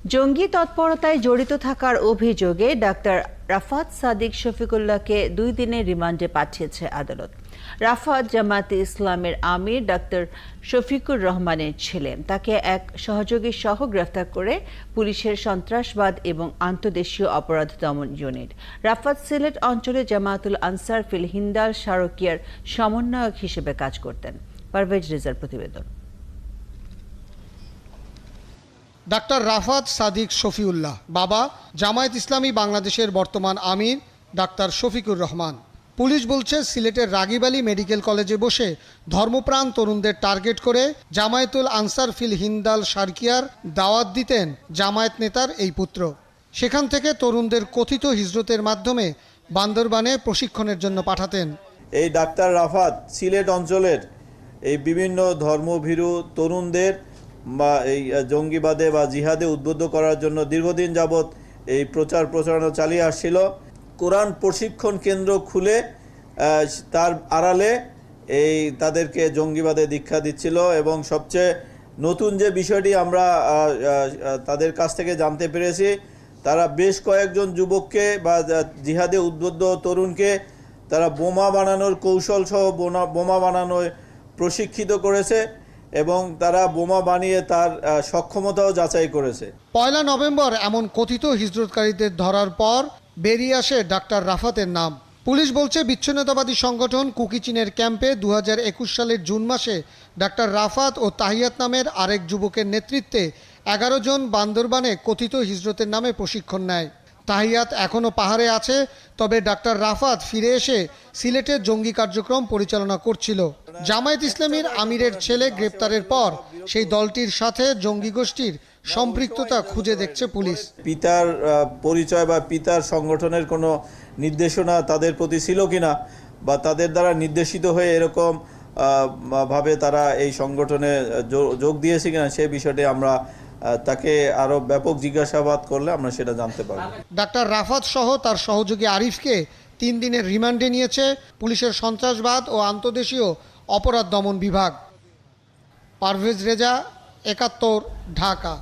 জঙ্গি তৎপরতায় জড়িত থাকার অভিযোগে ডাক্তার রাফাত সাদিক শফিকুল্লাহকে 2 দিনের রিমান্ডে পাঠিয়েছে আদালত। রাফাত জামায়াতে ইসলামের আমির ডাক্তার শফিকুর রহমানের ছেলে। তাকে এক সহযোগী সহ গ্রেফতার করে পুলিশের সন্ত্রাসবাদ এবং আন্তদেশীয় অপরাধ দমন ইউনিট। রাফাত সিলেট অঞ্চলে জামায়াতুল আনসার ফিল হিন্দাল শারকিয়ার সমন্বয়ক হিসেবে কাজ করতেন। পারভেজ রেজার প্রতিবেদন। ডাক্তার রাফাত সাদিক শফিউল্লাহ, বাবা জামায়াত ইসলামী বাংলাদেশের বর্তমান আমির ডাক্তার শফিকুর রহমান। পুলিশ বলছে সিলেটের রাগীব আলী মেডিকেল কলেজে বসে ধর্মপ্রাণ তরুণদের টার্গেট করে জামায়াতুল আনসার ফিল হিন্দাল শারকিয়ার দাওয়াত দিতেন জামায়াত নেতার এই পুত্র। সেখান থেকে তরুণদের কথিত হিজরতের মাধ্যমে বান্দরবানে প্রশিক্ষণের জন্য পাঠাতেন। এই ডাক্তার রাফাত সিলেট অঞ্চলের এই বিভিন্ন ধর্মভীরু তরুণদের বা এই জঙ্গিবাদে বা জিহাদে উদ্বুদ্ধ করার জন্য দীর্ঘদিন যাবৎ এই প্রচারণা চালিয়ে আসছিল। কোরআন প্রশিক্ষণ কেন্দ্র খুলে তার আড়ালে তাদেরকে জঙ্গিবাদে দীক্ষা দিচ্ছিল। এবং সবচেয়ে নতুন যে বিষয়টি আমরা তাদের কাছ থেকে জানতে পেরেছি, তারা বেশ কয়েকজন যুবককে বা জিহাদে উদ্বুদ্ধ তরুণকে তারা বোমা বানানোর কৌশল সহ বোমা বানানোর প্রশিক্ষিত করেছে এবং তারা বোমা বানিয়ে তার সক্ষমতাও যাচাই করেছে। 1 নভেম্বর এমন কথিত হিজরতকারীদের ধরার পর বেরিয়ে আসে ডাক্তার রাফাতের নাম। পুলিশ বলছে বিচ্ছিন্নতাবাদী সংগঠন কুকিচিনের ক্যাম্পে 2021 সালের জুন মাসে ডাক্তার রাফাত ও তাহিয়াত নামের আরেক যুবকের নেতৃত্বে 11 জন বান্দরবানে কথিত হিজরতের নামে প্রশিক্ষণ নেয়। তাহিয়াত এখনও পাহাড়ে আছে, তবে ডাক্তার রাফাত ফিরে এসে সিলেটের জঙ্গি কার্যক্রম পরিচালনা করছিল। জামায়াত ইসলামীর আমিরের ছেলে গ্রেপ্তারের পর সেই দলটির সাথে জঙ্গি গোষ্ঠীর সম্পৃক্ততা খুঁজে দেখছে পুলিশ। পিতার পরিচয় বা পিতার সংগঠনের কোনো নির্দেশনা তাদের প্রতি ছিল কিনা বা তাদের দ্বারা নির্দেশিত হয়ে এরকম ভাবে তারা এই সংগঠনে যোগ দিয়েছে কিনা সেই বিষয়টি আমরা তাকে আরো ব্যাপক জিজ্ঞাসাবাদ করলে আমরা সেটা জানতে পারব। ডাক্তার রাফাত সহ তার সহযোগী আরিফকে 3 দিনের রিমান্ডে নিয়েছে পুলিশের সন্ত্রাসবাদ ও আন্তদেশীয় অপরাধ দমন বিভাগ। পারভেজ রেজা, 71, ঢাকা।